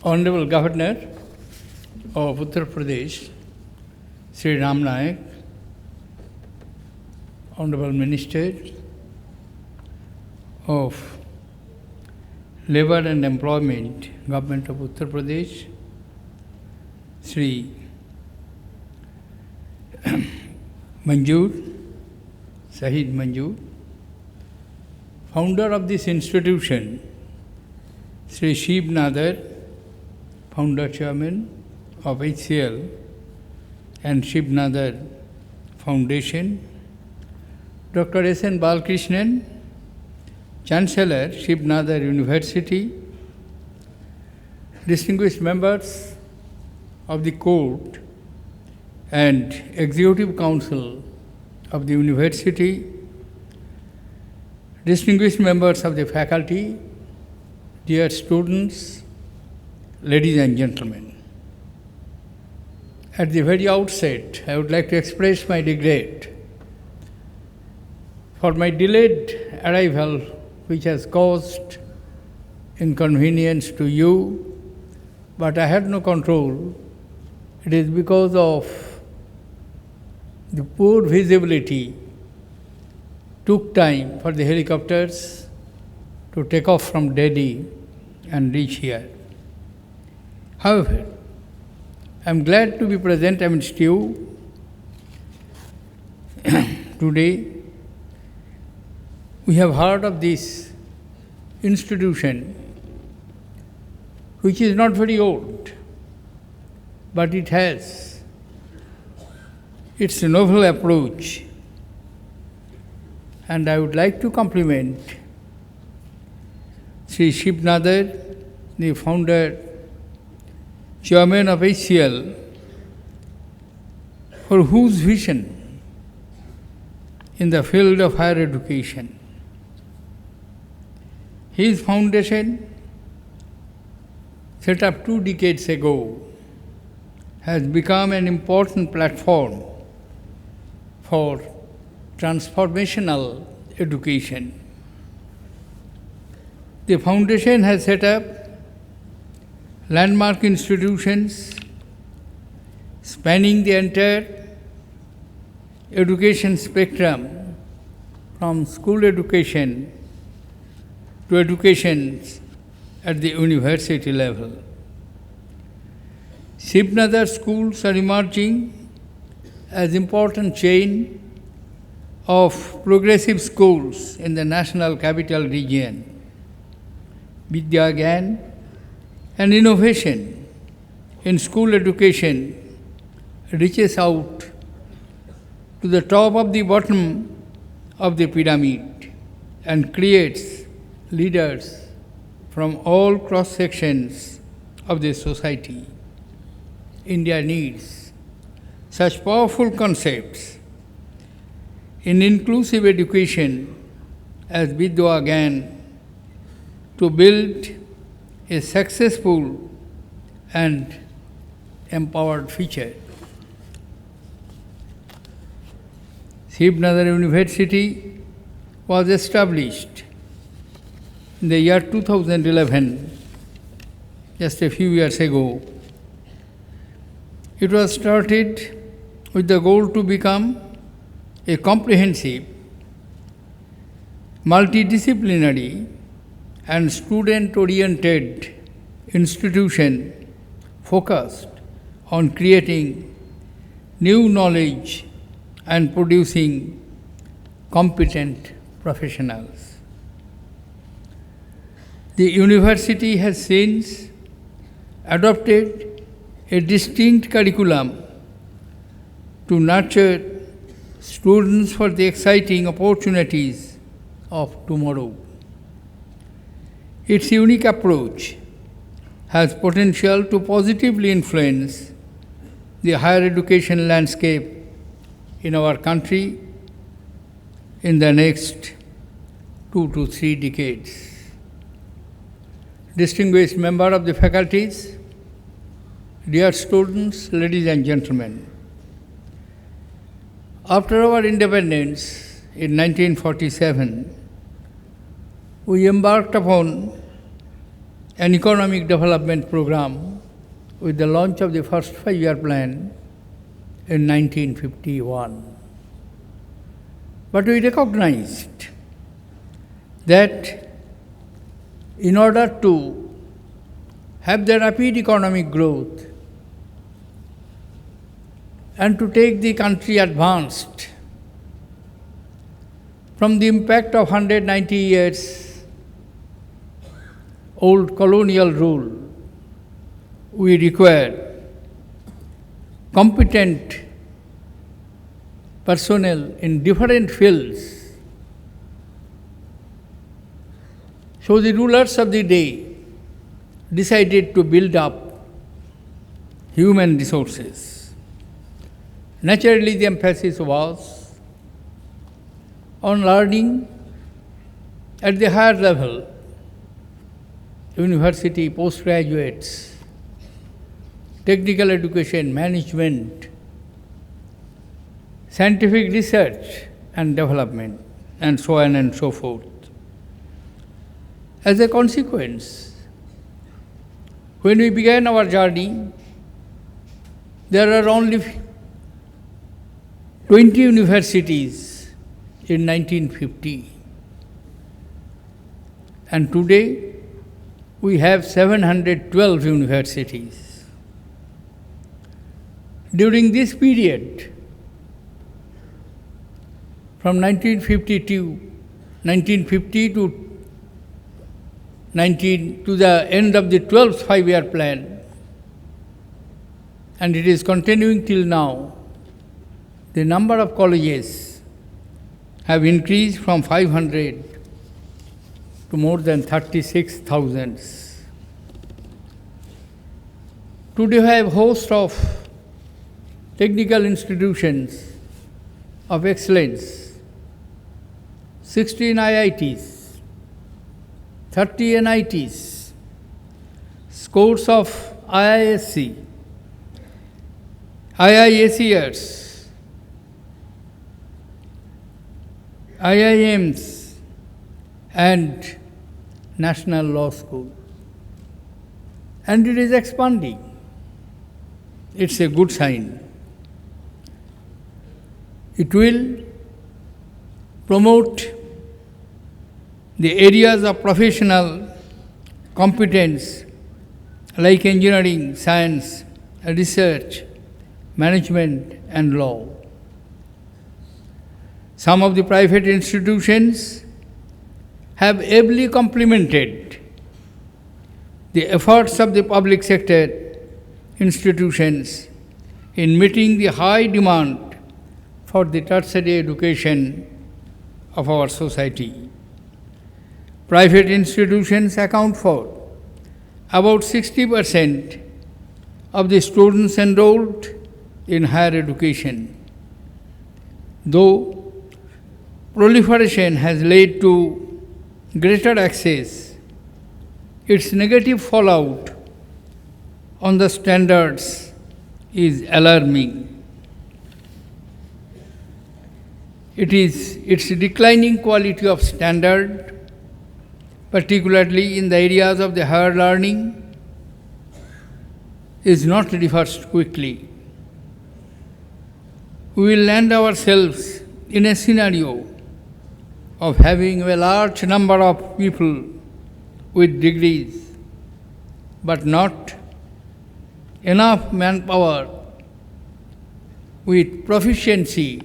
Honorable Governor of Uttar Pradesh, Shri Ram Nayak, Honorable Minister of Labour and Employment, Government of Uttar Pradesh, Shri Shahid Manjur, founder of this institution, Shri Shiv Nadar, founder chairman of HCL and Shiv Nadar Foundation, Dr. S.N. Balkrishnan, Chancellor, Shiv Nadar University, distinguished members of the court and executive council of the university, distinguished members of the faculty, dear students, ladies and gentlemen. At the very outset, I would like to express my regret for my delayed arrival, which has caused inconvenience to you, but I had no control. It is because of the poor visibility. Took time for the helicopters to take off from Delhi and reach here. However, I am glad to be present amidst you today. We have heard of this institution, which is not very old, but it has its novel approach. And I would like to compliment Sri Shiv Nadar, the founder, chairman of HCL, for whose vision in the field of higher education. His foundation, set up 2 decades ago, has become an important platform for transformational education. The foundation has set up landmark institutions spanning the entire education spectrum, from school education to education at the university level. Shiv Nadar schools are emerging as important chain of progressive schools in the national capital region. Vidya Gyan and innovation in school education reaches out to the top of the bottom of the pyramid and creates leaders from all cross sections of the society. India needs such powerful concepts in inclusive education as Vidya Gyan to build a successful and empowered future. Shiv Nadar University was established in the year 2011, just a few years ago. It was started with the goal to become a comprehensive, multidisciplinary and student-oriented institution focused on creating new knowledge and producing competent professionals. The university has since adopted a distinct curriculum to nurture students for the exciting opportunities of tomorrow. Its unique approach has potential to positively influence the higher education landscape in our country in the next 2 to 3 decades. Distinguished member of the faculties, dear students, ladies and gentlemen, after our independence in 1947, we embarked upon an economic development program with the launch of the first 5-year plan in 1951. But we recognized that in order to have the rapid economic growth and to take the country advanced from the impact of 190 years old colonial rule, we require competent personnel in different fields. So the rulers of the day decided to build up human resources. Naturally, the emphasis was on learning at the higher level, university, postgraduates, technical education, management, scientific research and development, and so on and so forth. As a consequence, when we began our journey, there are only 20 universities in 1950. And today, we have 712 universities. During this period, from 1950 to the end of the 12th 5-year plan, and it is continuing till now, the number of colleges have increased from 500 to more than 36,000. Today we have a host of technical institutions of excellence, 16 IITs, 30 NITs, scores of IISc, IISERs, IIMs, and National Law School. And it is expanding. It's a good sign. It will promote the areas of professional competence like engineering, science, research, management, and law. Some of the private institutions have ably complemented the efforts of the public sector institutions in meeting the high demand for the tertiary education of our society. Private institutions account for about 60% of the students enrolled in higher education. Though proliferation has led to greater access, its negative fallout on the standards is alarming. It is its declining quality of standard, particularly in the areas of the higher learning, is not reversed quickly. We will land ourselves in a scenario of having a large number of people with degrees, but not enough manpower with proficiency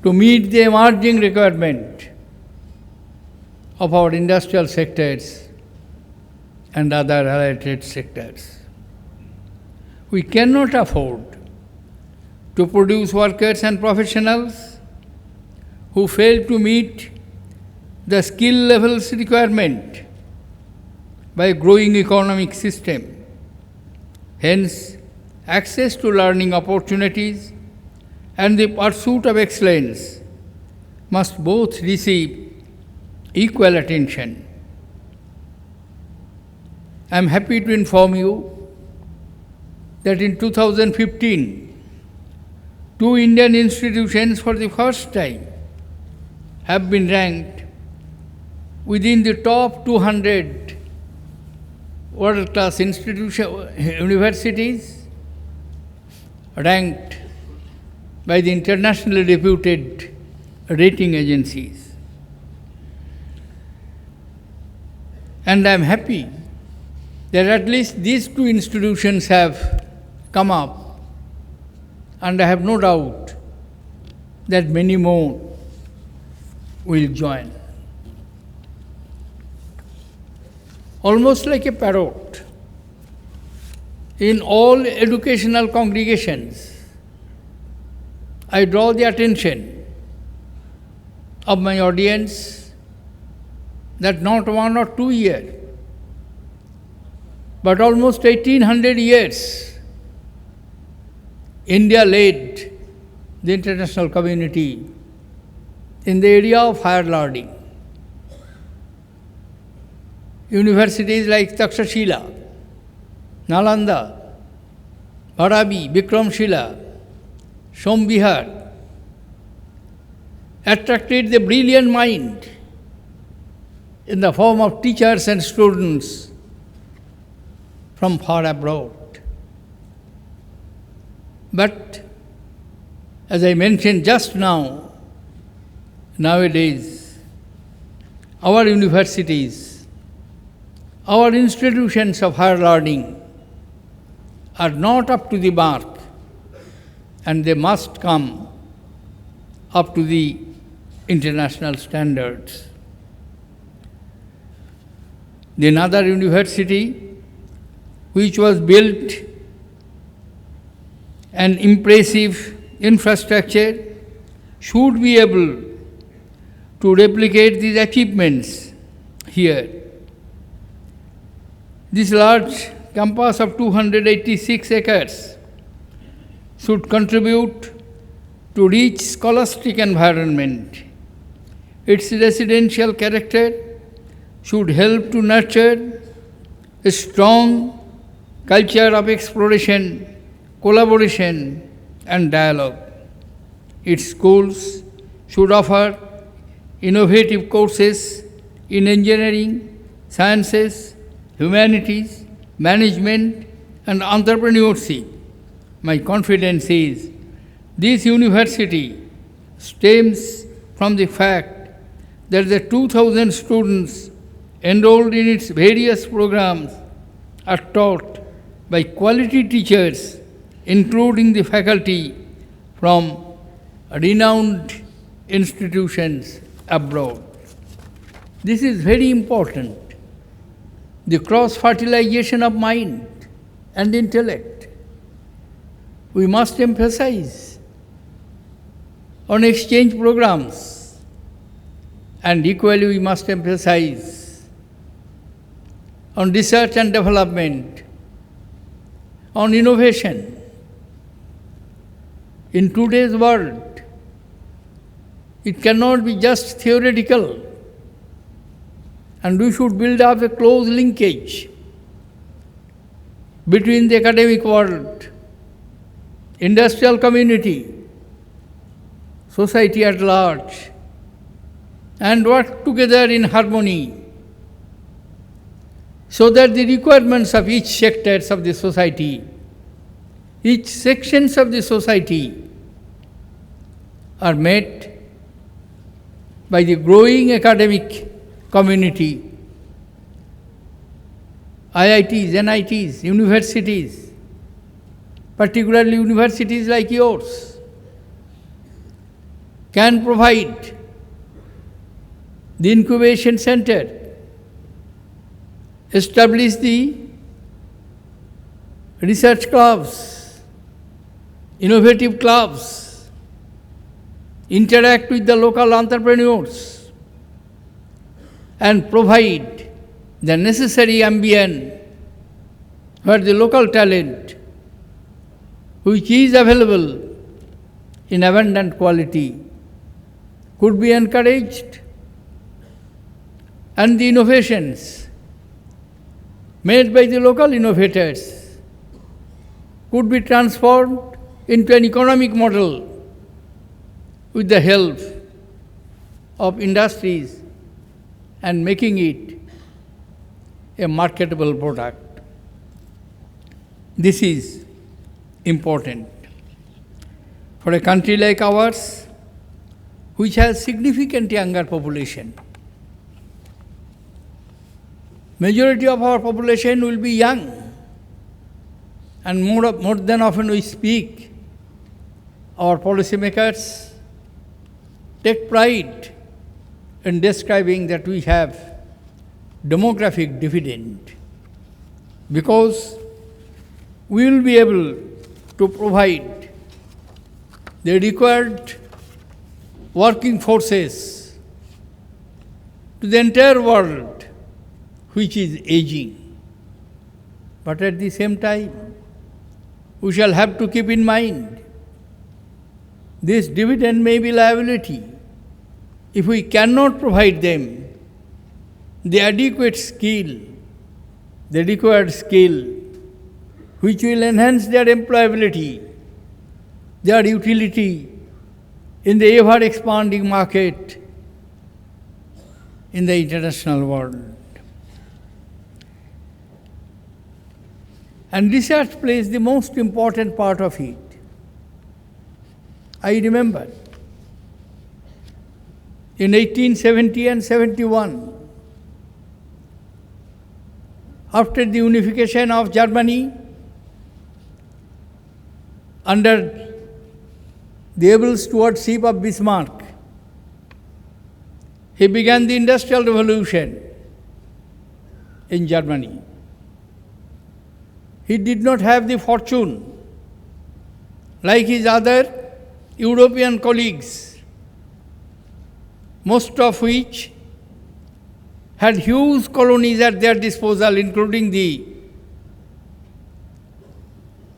to meet the emerging requirement of our industrial sectors and other related sectors. We cannot afford to produce workers and professionals who fail to meet the skill levels requirement by a growing economic system. Hence, access to learning opportunities and the pursuit of excellence must both receive equal attention. I am happy to inform you that in 2015, 2 Indian institutions for the first time have been ranked within the top 200 world-class universities ranked by the internationally reputed rating agencies. And I am happy that at least these two institutions have come up, and I have no doubt that many more will join. Almost like a parrot, in all educational congregations, I draw the attention of my audience that not 1 or 2 years, but almost 1800 years, India led the international community in the area of higher learning. Universities like Takshashila, Nalanda, Varabi, Bikramshila, Sombihar attracted the brilliant mind in the form of teachers and students from far abroad. But as I mentioned just now, nowadays, our universities, our institutions of higher learning are not up to the mark, and they must come up to the international standards. The Nadar University, which was built an impressive infrastructure, should be able to replicate these achievements here. This large campus of 286 acres should contribute to rich scholastic environment. Its residential character should help to nurture a strong culture of exploration, collaboration, and dialogue. Its schools should offer innovative courses in engineering, sciences, humanities, management, and entrepreneurship. My confidence is this university stems from the fact that the 2,000 students enrolled in its various programs are taught by quality teachers, including the faculty from renowned institutions abroad. This is very important. The cross-fertilization of mind and intellect. We must emphasize on exchange programs, and equally we must emphasize on research and development, on innovation. In today's world, it cannot be just theoretical, and we should build up a close linkage between the academic world, industrial community, society at large, and work together in harmony so that the requirements of each sectors of the society, each sections of the society are met by the growing academic community, IITs, NITs, universities, particularly universities like yours, can provide the incubation center, establish the research clubs, innovative clubs, interact with the local entrepreneurs, and provide the necessary ambient where the local talent, which is available in abundant quality, could be encouraged, and the innovations made by the local innovators could be transformed into an economic model with the help of industries and making it a marketable product. This is important. For a country like ours, which has significant younger population, majority of our population will be young, and more than often we speak, our policymakers take pride in describing that we have demographic dividend, because we will be able to provide the required working forces to the entire world which is aging. But at the same time, we shall have to keep in mind this dividend may be liability. If we cannot provide them the adequate skill, the required skill, which will enhance their employability, their utility in the ever-expanding market in the international world. And research plays the most important part of it. I remember in 1870 and 71, after the unification of Germany, under the able stewardship of Bismarck, he began the Industrial Revolution in Germany. He did not have the fortune, like his other European colleagues, most of which had huge colonies at their disposal, including the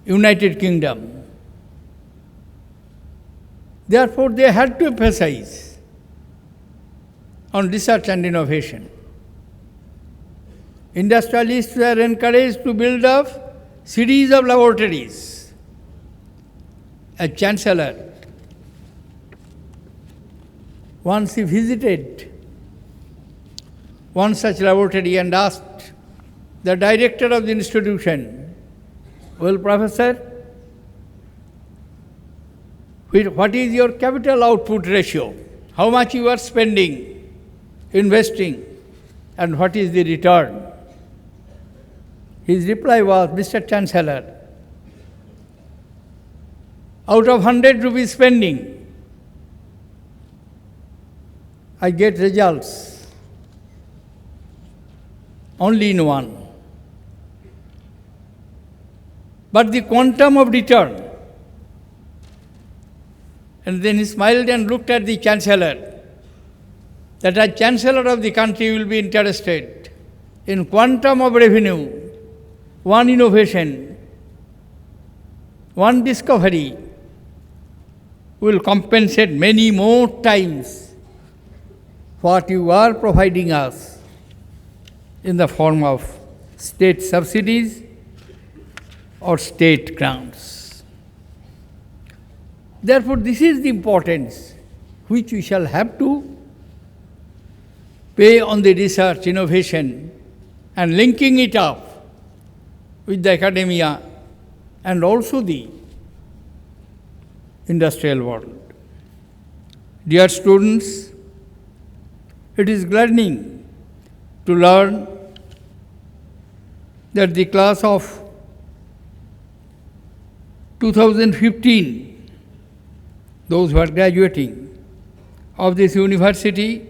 United Kingdom. Therefore, they had to emphasize on research and innovation. Industrialists were encouraged to build up series of laboratories. A chancellor, once he visited one such laboratory and asked the director of the institution, "Well, professor, what is your capital output ratio? How much you are spending, investing, and what is the return?" His reply was, "Mr. Chancellor, out of 100 rupees spending, I get results only in one. But the quantum of return," and then he smiled and looked at the Chancellor, that as Chancellor of the country will be interested in quantum of revenue, one innovation, one discovery will compensate many more times what you are providing us in the form of state subsidies or state grants. Therefore, this is the importance which we shall have to pay on the research, innovation, and linking it up with the academia and also the industrial world. Dear students, it is gladdening to learn that the class of 2015, those who are graduating of this university,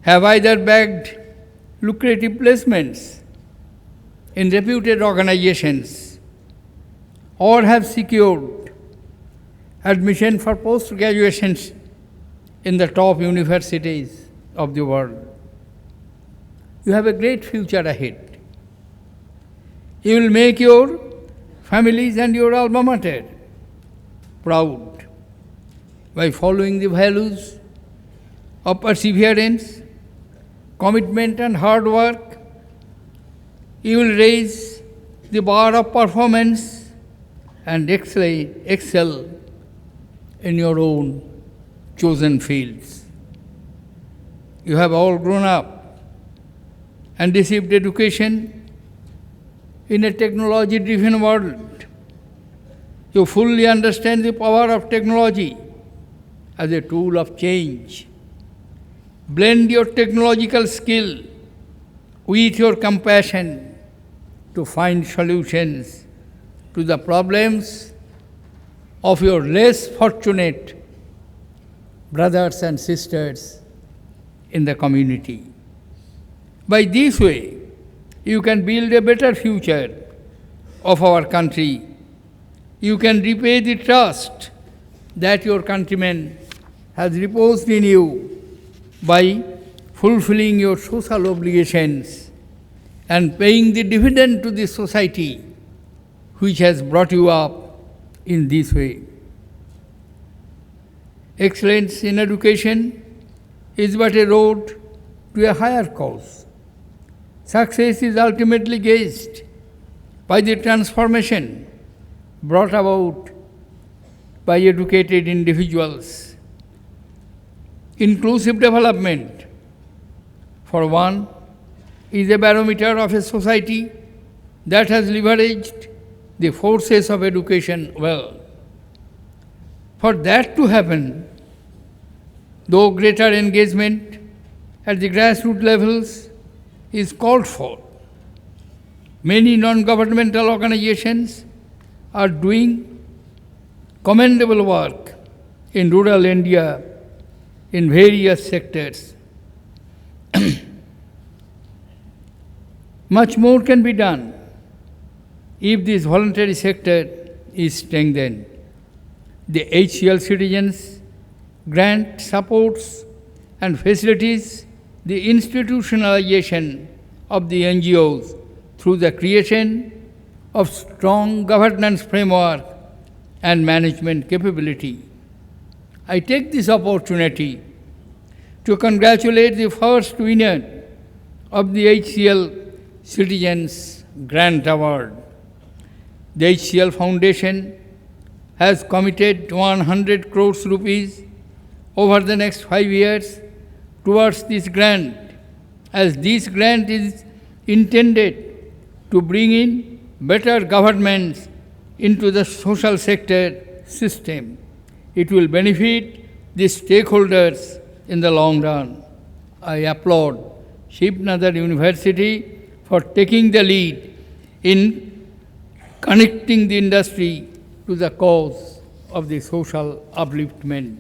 have either bagged lucrative placements in reputed organizations or have secured admission for post-graduations in the top universities of the world. You have a great future ahead. You will make your families and your alma mater proud by following the values of perseverance, commitment, and hard work. You will raise the bar of performance and excel in your own chosen fields. You have all grown up and received education in a technology-driven world. You fully understand the power of technology as a tool of change. Blend your technological skill with your compassion to find solutions to the problems of your less fortunate brothers and sisters in the community. By this way, you can build a better future of our country. You can repay the trust that your countrymen has reposed in you by fulfilling your social obligations and paying the dividend to the society which has brought you up in this way. Excellence in education is but a road to a higher cause. Success is ultimately gauged by the transformation brought about by educated individuals. Inclusive development, for one, is a barometer of a society that has leveraged the forces of education well. For that to happen, though greater engagement at the grassroots levels is called for, many non-governmental organizations are doing commendable work in rural India in various sectors. Much more can be done if this voluntary sector is strengthened. The HCL Citizens Grant supports and facilitates the institutionalization of the NGOs through the creation of strong governance framework and management capability. I take this opportunity to congratulate the first winner of the HCL Citizens Grant Award. The HCL Foundation has committed 100 crores rupees over the next 5 years towards this grant, as this grant is intended to bring in better governance into the social sector system. It will benefit the stakeholders in the long run. I applaud Shiv Nadar University for taking the lead in connecting the industry to the cause of the social upliftment.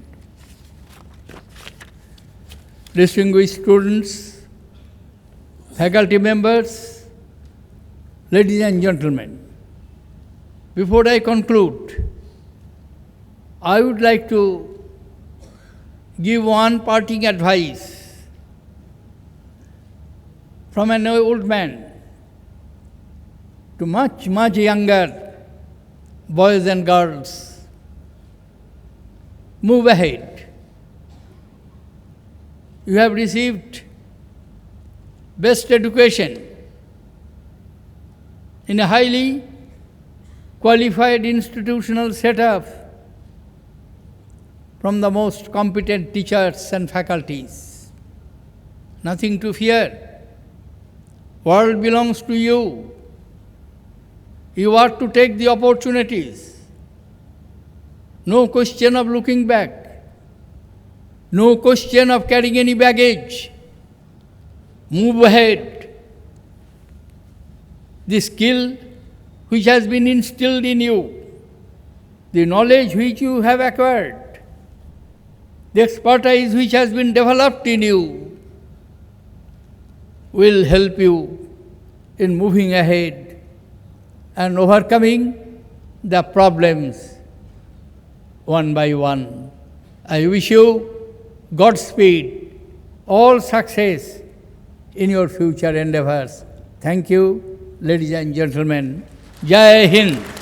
Distinguished students, faculty members, ladies and gentlemen, before I conclude, I would like to give one parting advice from an old man to much younger boys and girls. Move ahead. You have received best education in a highly qualified institutional setup from the most competent teachers and faculties. Nothing to fear. World belongs to you. You are to take the opportunities. No question of looking back. No question of carrying any baggage. Move ahead. The skill which has been instilled in you, the knowledge which you have acquired, the expertise which has been developed in you will help you in moving ahead and overcoming the problems one by one. I wish you Godspeed, all success in your future endeavors. Thank you, ladies and gentlemen. Jai Hind.